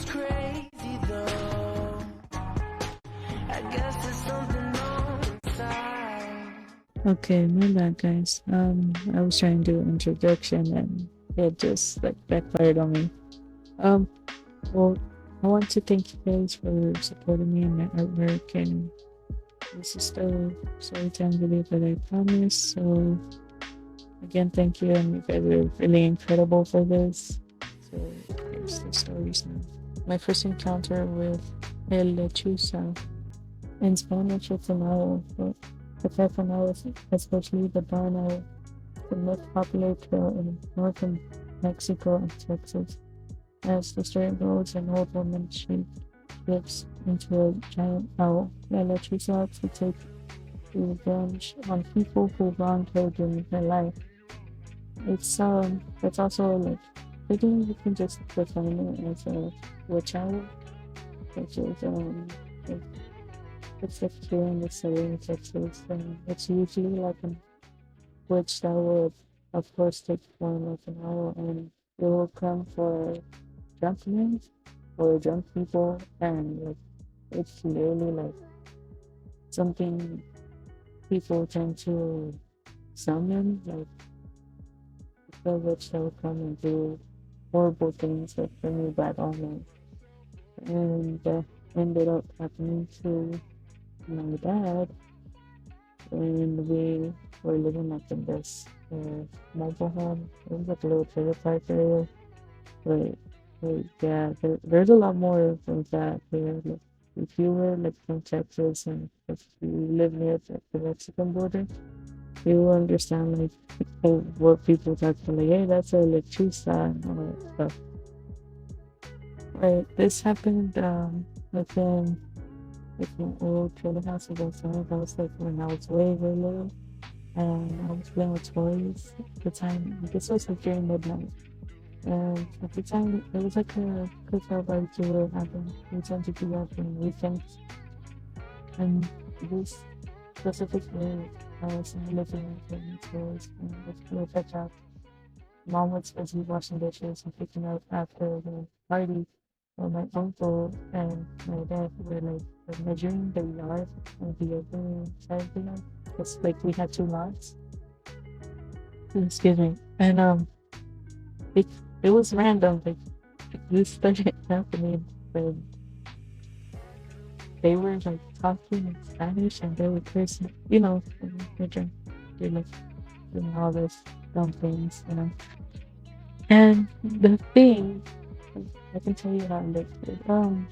crazy though. I guess there's something wrong inside. Okay, my bad, guys. I was trying to do an introduction and it just like backfired on me. Um, well, I want to thank you guys for supporting me in my artwork, and this is the Storytime video that I promised. So again, thank you, and you guys are really incredible for this. So here's the stories now. My first encounter with El Lechuza. In Spanish, it's an owl, but the typhoon owl, especially the barn owl, the most popular trail in northern Mexico and Texas. As the story goes, an old woman shifts into a giant owl. Ella Chusa to take revenge on people who wronged her during her life. It's also like I think you can just define it as a witch owl, which is like, it's like here in the southern Texas, and it's usually like a witch that would, of course, take form of an owl, and it will come for jumpmen or jump people, and like it's literally like something people tend to summon, like the witch that will come and do horrible things, like bring you bad omens, and that ended up happening to my dad when we were living like in this mobile home. It was like a little trailer park area. But, yeah, there's a lot more of that here. Like, if you were like from Texas and if you live near the Mexican border, you will understand like what people talk about. Like, hey, that's a lechuza and all that stuff. Right. This happened within like an old trailer house of outside. That was like when I was way, way little, and I was playing with toys at the time. I guess it was like during midnight. And at the time, it was like a cookout barbecue would happen. We tend to do that on weekends. And this specific day, I was in the living room playing toys and with little pet shop. Mom was busy washing dishes and picking up after the party. Well, my uncle and my dad were like measuring the yard on the other side of the yard. It's like we had two lots. Excuse me. And it it was random. Like this started happening when they were like talking in Spanish and they were cursing. You know, when they're drunk, they're like doing all this dumb things, you know. And the thing, I can tell you how like you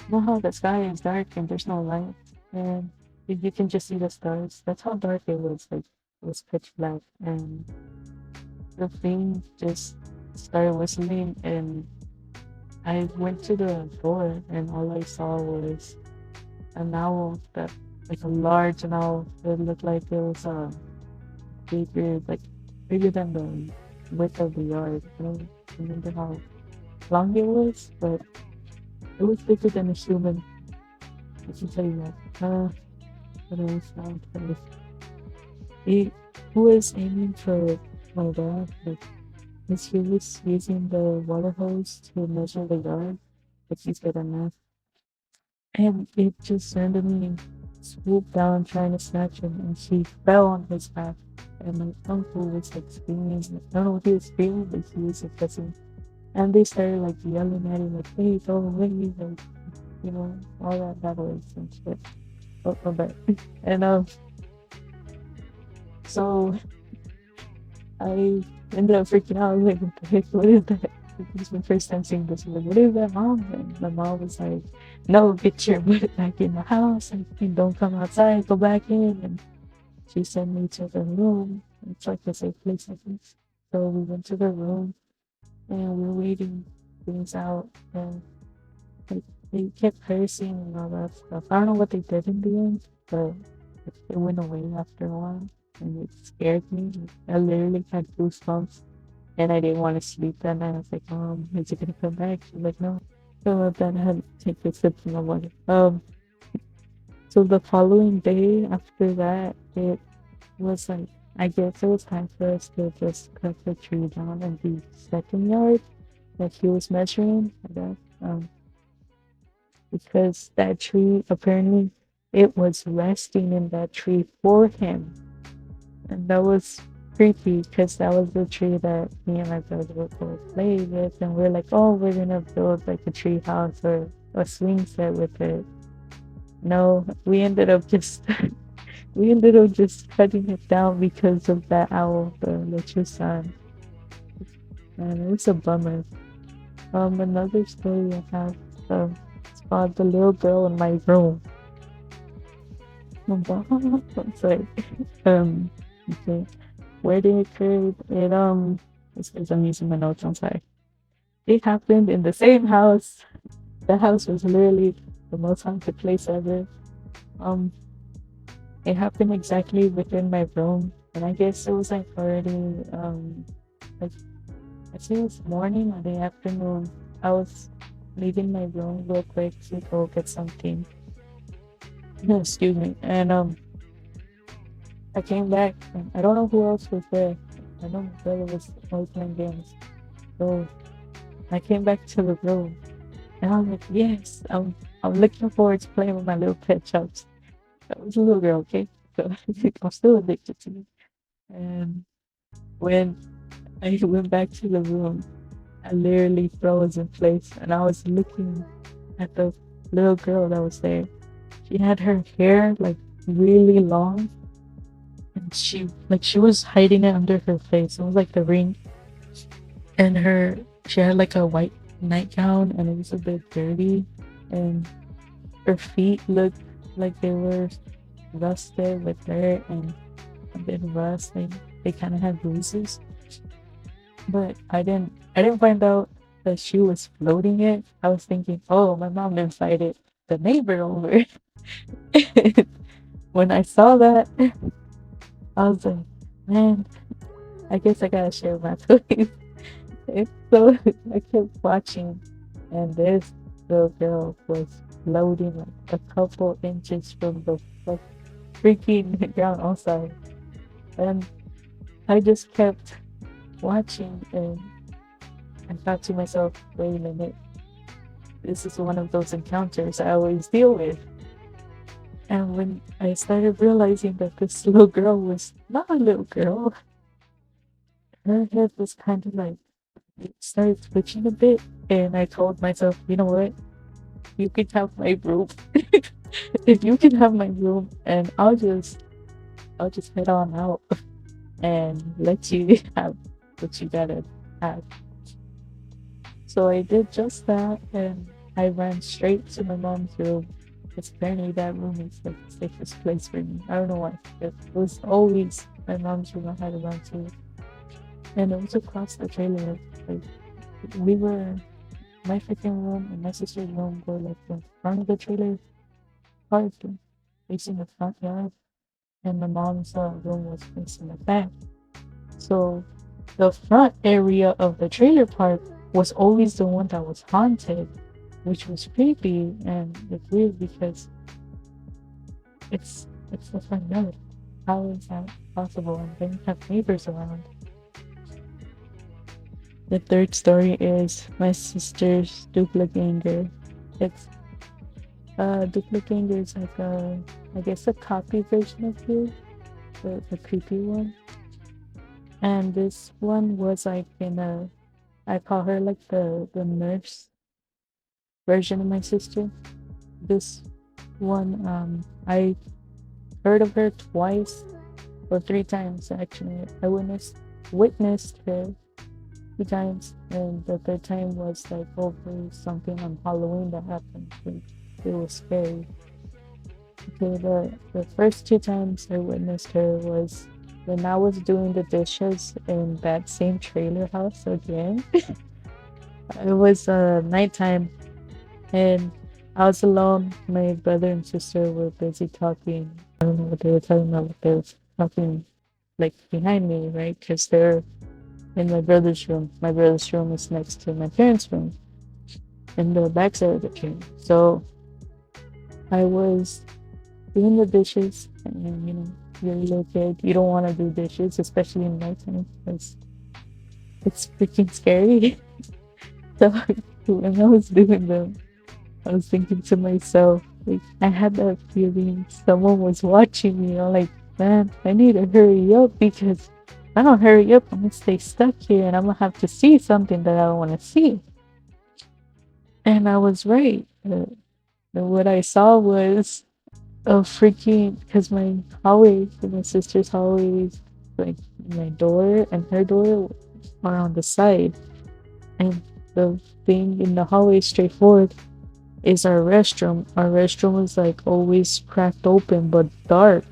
know how the sky is dark and there's no light, and you can just see the stars. That's how dark it was. Like it was pitch black, and the thing just started whistling, and I went to the door, and all I saw was an owl that, like a large owl. It looked like it was bigger, like bigger than the width of the yard. I don't remember how long it was, but it was bigger than a human. I can tell you that. What else? He was aiming for my dad, like as he was using the water hose to measure the yard, like he's good at math. And it just randomly swooped down trying to snatch him, and she fell on his back. And my uncle was like screaming. I don't know what he was screaming, but he was like cussing. And they started like yelling at him, like, hey, go away, like, you know, all that bad words and shit. Oh, bad. And so I ended up freaking out. I was like, what the heck? What is that? This is my first time seeing this. I'm like, what is that, mom? And my mom was like, no, get your butt back in the house and don't come outside, go back in. And she sent me to the room. It's like a safe place, I think. So we went to the room and we were waiting things out. And like, they kept cursing and all that stuff. I don't know what they did in the end, but it went away after a while. And it scared me. I literally had goosebumps, and I didn't want to sleep that night. I was like, Mom, is it gonna come back? She's like, no. So then I had to take a sip from the water. So the following day after that, it was like, I guess it was time for us to just cut the tree down and do second yard. that he was measuring, I guess. Because that tree apparently it was resting in that tree for him. And that was creepy because that was the tree that me and my brother would go play with. And we're like, oh, we're gonna build like a tree house or a swing set with it. No, we ended up just cutting it down because of that owl, the lechusan. And it was a bummer. Another story I have, it's called The Little Girl in My Room. It's like, um, okay. Where they occurred, it's because I'm using my notes, I'm sorry. It happened in the same house. The house was literally the most haunted place ever. Um, it happened exactly within my room, and I guess it was like already, like, I think it was morning or the afternoon. I was leaving my room real quick to go get something. Excuse me. And I came back and I don't know who else was there. I know my brother was always playing games. So I came back to the room and I'm like, yes, I'm looking forward to playing with my little pet chops. I was a little girl, okay? So I'm still addicted to it. And when I went back to the room, I literally froze in place and I was looking at the little girl that was there. She had her hair like really long and she was hiding it under her face. It was like the ring. And she had like a white nightgown and it was a bit dirty and her feet looked like they were rusted with dirt and a bit rust. They kind of had bruises. But I didn't find out that she was floating it. I was thinking, oh, my mom invited the neighbor over. When I saw that, I was like, man, I guess I gotta share my toys. So I kept watching, and this little girl was floating like a couple inches from the like, freaking ground outside. And I just kept watching, and I thought to myself, wait a minute, this is one of those encounters I always deal with. And when I started realizing that this little girl was not a little girl, her head was kind of like, it started twitching a bit. And I told myself, you know what? You can have my room. If you can have my room, and I'll just head on out and let you have what you gotta have. So I did just that, and I ran straight to my mom's room. Because apparently that room is like the safest place for me. I don't know why. It was always my mom's room I had to run to. And it was across the trailer. Like we were my freaking room and my sister's room were like in front of the trailer park facing the front yard. And my mom's room was facing the back. So the front area of the trailer park was always the one that was haunted, which was creepy and it's weird because it's the front yard. How is that possible? And then you have neighbors around. The third story is my sister's doppelganger. It's doppelganger is like I guess a copy version of you, the creepy one. And this one was like I call her like the nurse version of my sister. This one, I heard of her twice or three times actually. I witnessed her 2 times, and the third time was like over something on Halloween that happened. It was scary. Okay, the first 2 times I witnessed her was when I was doing the dishes in that same trailer house again. It was nighttime and I was alone. My brother and sister were busy talking. I don't know what they were talking about, but they were talking like behind me, right? Because they're in my brother's room. My brother's room is next to my parents' room in the backside of the room. So I was doing the dishes, and you're a little kid. You don't want to do dishes, especially in nighttime, because it's freaking scary. So when I was doing them, I was thinking to myself, like, I had that feeling someone was watching me. I'm like, man, I need to hurry up because if I don't hurry up, I'm gonna stay stuck here and I'm gonna have to see something that I don't want to see. And I was right. What I saw was a freaking, because my hallway, my sister's hallway, like my door and her door are on the side, and the thing in the hallway straight forward is our restroom. Our restroom is like always cracked open but dark,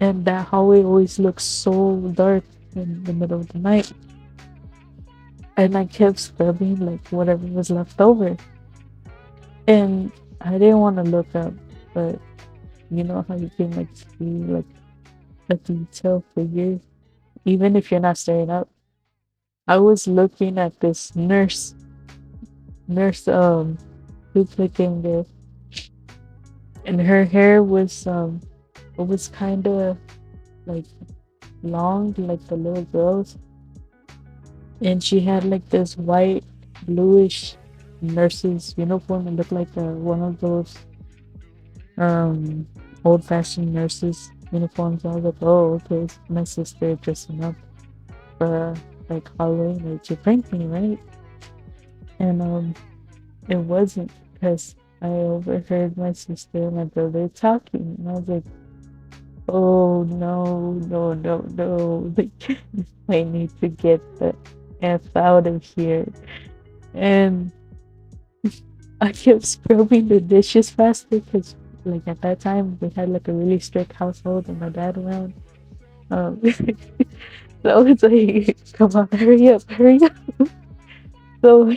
and that hallway always looks so dark in the middle of the night. And I kept scrubbing like whatever was left over, and I didn't want to look up, but you know how you can like see like a detailed figure even if you're not staring up. I was looking at this nurse doppelganger, and her hair was it was kind of like long like the little girls, and she had like this white bluish nurse's uniform and looked like one of those um old-fashioned nurses uniforms. I was like, oh, okay, it's my sister dressing up for like Halloween, like you prank me, right? And it wasn't, because I overheard my sister and my brother talking, and I was like, oh no, no, no, no. Like, I need to get the F out of here. And I kept scrubbing the dishes faster because, like, at that time, we had like a really strict household and my dad around. So it's like, come on, hurry up, hurry up. So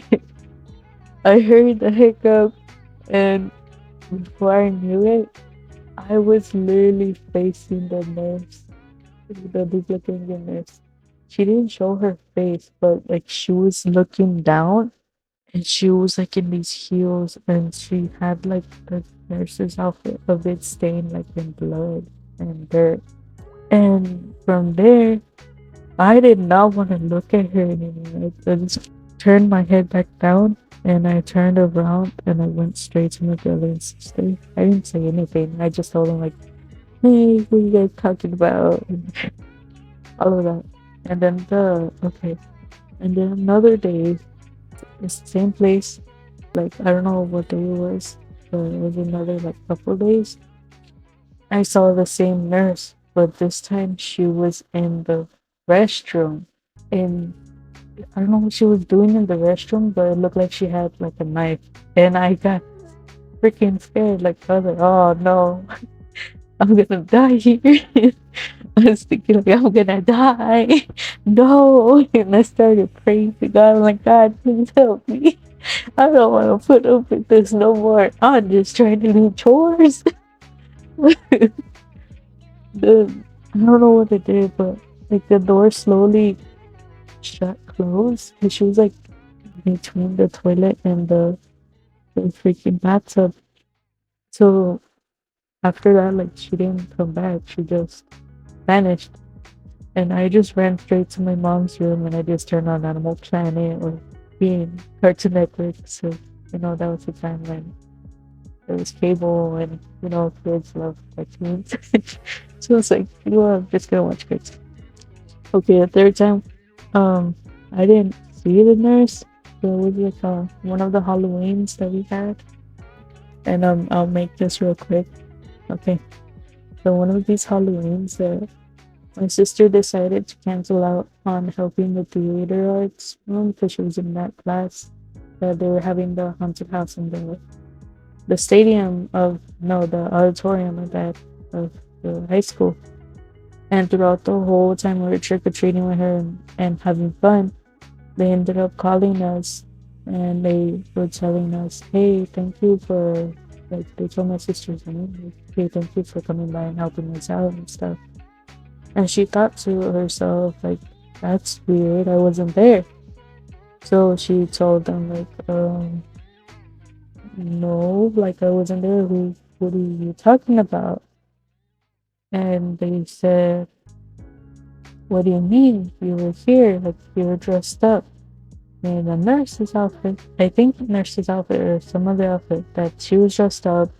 I heard the hiccup, and before I knew it, I was literally facing the nurse, the duplicate nurse. She didn't show her face, but like she was looking down, and she was like in these heels, and she had like the nurse's outfit of it stained like in blood and dirt. And from there, I did not want to look at her anymore. I just turned my head back down, and I turned around and I went straight to my brother and sister. I didn't say anything. I just told them like, hey, what are you guys talking about? And all of that. And then and then another day, it's the same place. Like, I don't know what day it was, but it was another like couple days. I saw the same nurse, but this time she was in the restroom. And I don't know what she was doing in the restroom, but it looked like she had like a knife. And I got freaking scared. Like, I was like, oh no, I'm gonna die here. I was thinking, like, I'm gonna die. No. And I started praying to God. I'm like, God, please help me. I don't want to put up with this no more. I'm just trying to do chores. I don't know what it did, but like the door slowly shut closed. And she was like between the toilet and the freaking bathtub. So after that, like she didn't come back. She just vanished. And I just ran straight to my mom's room and I just turned on Animal Planet or being Cartoon Network. So, that was the time when there was cable and, kids love cartoons. So I was like, I'm just gonna watch cartoons. Okay, the third time, um, I didn't see the nurse. So it was like one of the Halloweens that we had. And I'll make this real quick. Okay. So one of these Halloweens, my sister decided to cancel out on helping the theater arts room because she was in that class. That they were having the haunted house in the stadium of no the auditorium of the high school. And throughout the whole time we were trick or treating with her and having fun, they ended up calling us and they were telling us, "Hey, thank you for like." They told my sister's name, like, "Hey, thank you for coming by and helping us out and stuff." And she thought to herself, like, that's weird, I wasn't there. So she told them, like, no, like, I wasn't there. What are you talking about? And they said, what do you mean? You were here, like, you were dressed up. in a nurse's outfit. I think nurse's outfit or some other outfit that she was dressed up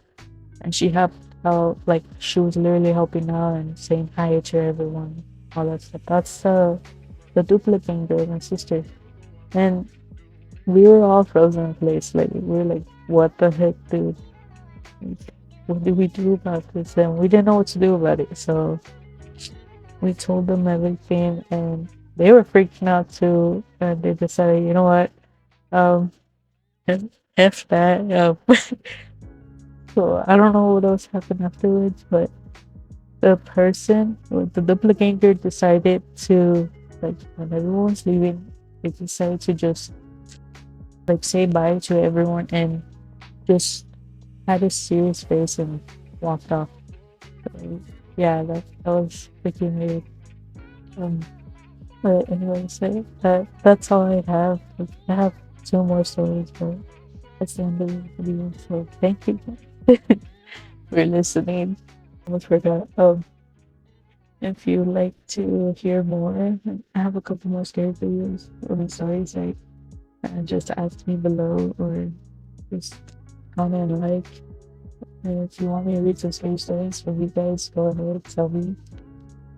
and she helped out, like she was literally helping out and saying hi to everyone, all that stuff. That's the duplicate girl, my sister. And we were all frozen in place. Like we were like, what the heck, dude? What do we do about this? And we didn't know what to do about it. So we told them everything and they were freaking out too. And they decided, you know what? Um, F F that. So I don't know what else happened afterwards, but the person or the duplicator decided to, like, when everyone was leaving, they decided to just like say bye to everyone and just had a serious face and walked off. So, yeah, that was freaking weird. Um, but anyways, that's all I have. Like, I have two more stories, but that's the end of the video. So thank you for listening. Almost forgot. If you like to hear more, I have a couple more scary videos or stories. Like, just ask me below or just comment and like. And if you want me to read some scary stories from you guys, go ahead, tell me.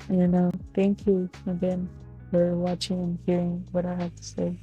And thank you again for watching and hearing what I have to say.